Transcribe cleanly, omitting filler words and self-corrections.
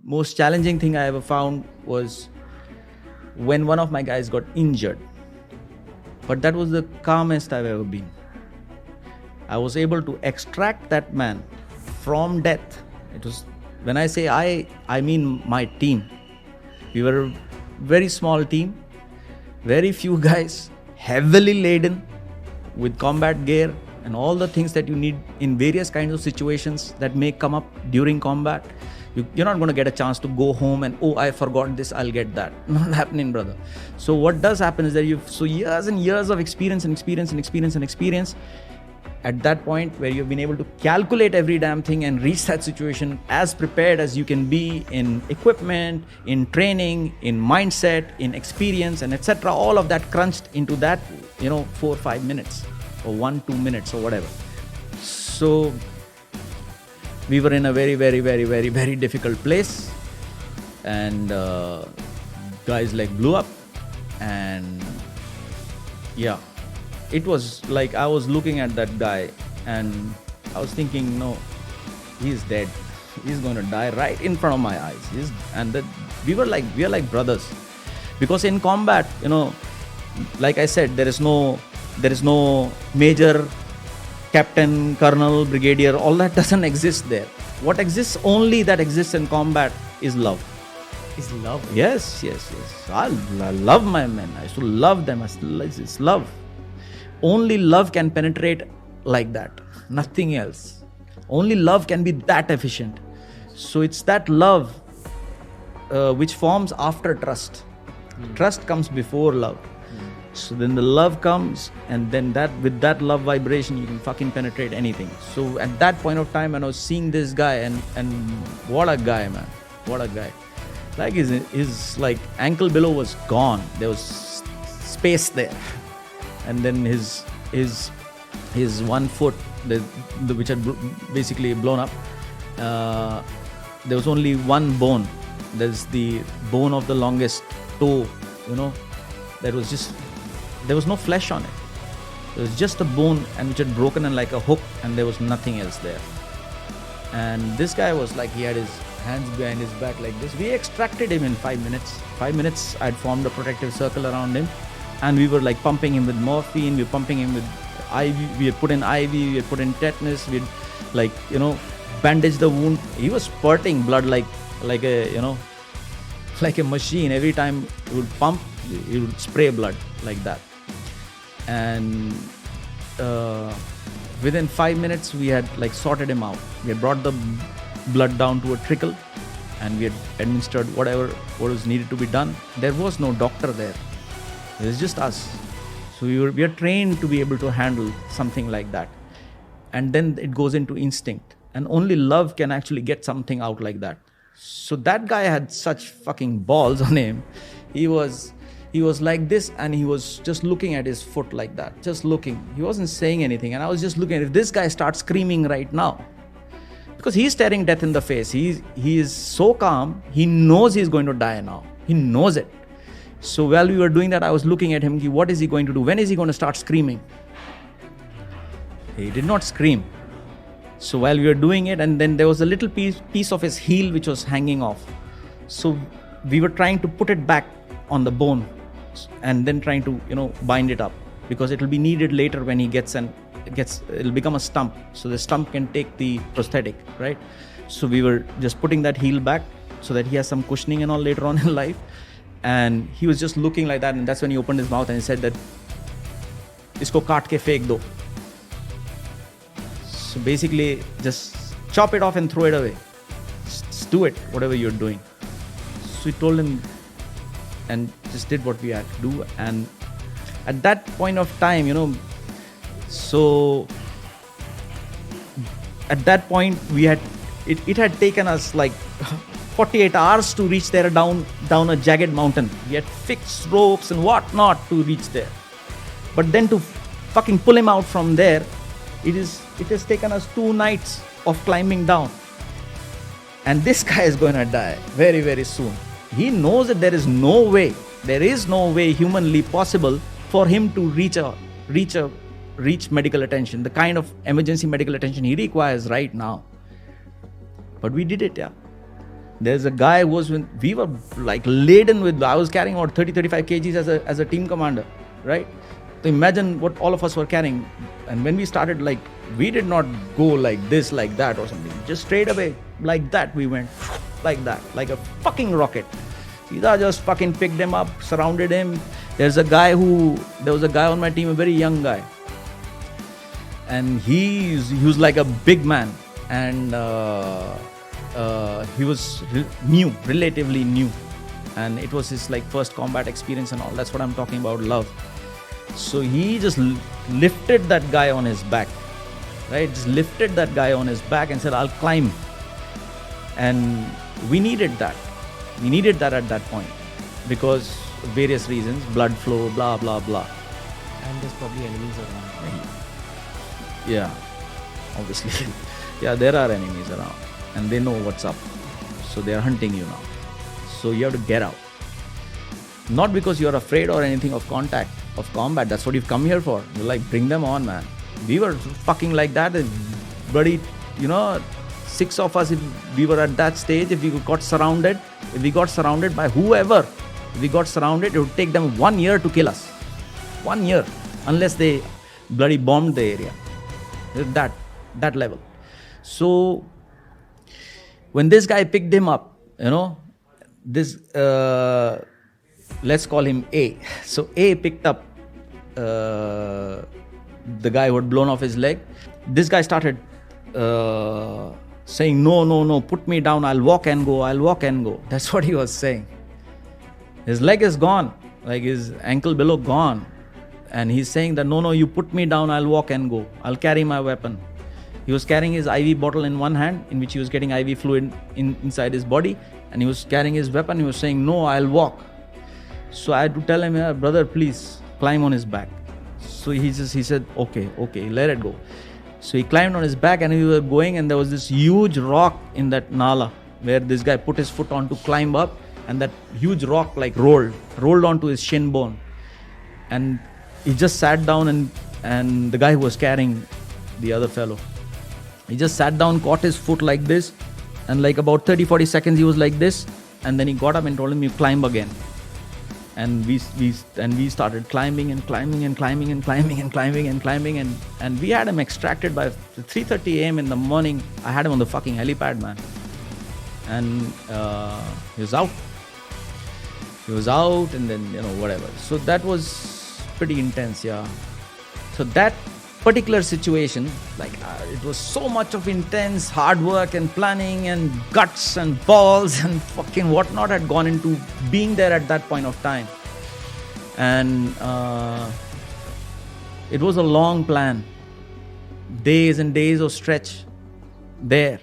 most challenging thing I ever found was when one of my guys got injured. But that was the calmest I've ever been. I was able to extract that man from death. It was, when I say I mean my team. We were a very small team, very few guys, heavily laden with combat gear and all the things that you need in various kinds of situations that may come up during combat. You're not going to get a chance to go home and, oh, I forgot this, I'll get that. Not happening, brother. So what does happen is that years and years of experience. At that point where you've been able to calculate every damn thing and reach that situation as prepared as you can be in equipment, in training, in mindset, in experience, and etc. All of that crunched into that, 4 or 5 minutes or 1-2 minutes or whatever. So we were in a very, very, very, very, very difficult place, and guys like blew up, and yeah. It was like I was looking at that guy and I was thinking, no, he's dead. He's going to die right in front of my eyes. We are like brothers. Because in combat, like I said, there is no major, captain, colonel, brigadier. All that doesn't exist there. What exists in combat is love. Is love? Yes. I love my men. I used to love them. It's love. Only love can penetrate like that. Nothing else. Only love can be that efficient. So it's that love which forms after trust. Trust comes before love. So then the love comes, and then with that love vibration, you can fucking penetrate anything. So at that point of time, when I was seeing this guy, and what a guy, man. What a guy. Like his like ankle below was gone. There was space there. And then his 1 foot, which had basically blown up, there was only one bone. There's the bone of the longest toe, there was no flesh on it. It was just a bone, and which had broken in like a hook, and there was nothing else there. And this guy was like, he had his hands behind his back like this. We extracted him in 5 minutes. 5 minutes, I'd formed a protective circle around him. And we were like pumping him with morphine, we were pumping him with IV, we had put in IV, we had put in tetanus, we'd like, bandaged the wound. He was spurting blood like a machine. Every time he would pump, he would spray blood like that. And within 5 minutes, we had like sorted him out. We had brought the blood down to a trickle, and we had administered what was needed to be done. There was no doctor there. It was just us. So we are trained to be able to handle something like that. And then it goes into instinct. And only love can actually get something out like that. So that guy had such fucking balls on him. He was like this, and he was just looking at his foot like that. Just looking. He wasn't saying anything. And I was just looking. If this guy starts screaming right now, because he's staring death in the face. He is so calm. He knows he's going to die now. He knows it. So while we were doing that, I was looking at him. What is he going to do? When is he going to start screaming? He did not scream. So while we were doing it, and then there was a little piece of his heel which was hanging off. So we were trying to put it back on the bone, and then trying to bind it up, because it will be needed later when he it'll become a stump. So the stump can take the prosthetic, right? So we were just putting that heel back so that he has some cushioning and all later on in life. And he was just looking like that, and that's when he opened his mouth and he said that, "Isko kaat ke fek do." So basically, just chop it off and throw it away. Just do it, whatever you're doing. So we told him, and just did what we had to do. And at that point of time, so at that point it had taken us like 48 hours to reach there down a jagged mountain. We had fixed ropes and whatnot to reach there. But then to fucking pull him out from there, it has taken us 2 nights of climbing down. And this guy is going to die very, very soon. He knows that there is no way humanly possible for him to reach medical attention, the kind of emergency medical attention he requires right now. But we did it, yeah. There's a guy who was, when we were like laden with, I was carrying about 30-35 kgs as a team commander, right? So imagine what all of us were carrying. And when we started, like, we did not go like this, like that or something. Just straight away, like that, we went like that, like a fucking rocket. Sida just fucking picked him up, surrounded him. There was a guy on my team, a very young guy. And he was like a big man. And he was new, relatively new. And it was his like first combat experience and all. That's what I'm talking about, love. So he just lifted that guy on his back, right? Just lifted that guy on his back and said, I'll climb. And we needed that. We needed that at that point because of various reasons, blood flow, blah, blah, blah. And there's probably enemies around. Yeah, obviously. Yeah, there are enemies around and they know what's up. So they are hunting you now. So you have to get out. Not because you're afraid or anything of contact, of combat. That's what you've come here for. You're like, bring them on, man. We were fucking like that. Bloody, 6 of us, if we were at that stage, if we got surrounded by whoever, if we got surrounded, it would take them 1 year to kill us. 1 year. Unless they bloody bombed the area. That level. So, when this guy picked him up, this, let's call him A. So A picked up the guy who had blown off his leg. This guy started saying, no, put me down, I'll walk and go. That's what he was saying. His leg is gone, like his ankle below gone. And he's saying that, no, you put me down, I'll walk and go. I'll carry my weapon. He was carrying his IV bottle in one hand, in which he was getting IV fluid inside his body. And he was carrying his weapon. He was saying, no, I'll walk. So I had to tell him, brother, please climb on his back. So he said, okay, let it go. So he climbed on his back and we were going, and there was this huge rock in that nala where this guy put his foot on to climb up, and that huge rock like rolled onto his shin bone. And he just sat down and the guy who was carrying the other fellow, he just sat down, caught his foot like this, and like about 30-40 seconds he was like this, and then he got up and told him, you climb again. And we started climbing and we had him extracted by 3:30 a.m. in the morning. I had him on the fucking helipad, man. And he was out and then, whatever. So that was pretty intense, yeah. So that particular situation, like it was so much of intense hard work and planning and guts and balls and fucking whatnot had gone into being there at that point of time. And it was a long plan, days and days of stretch there.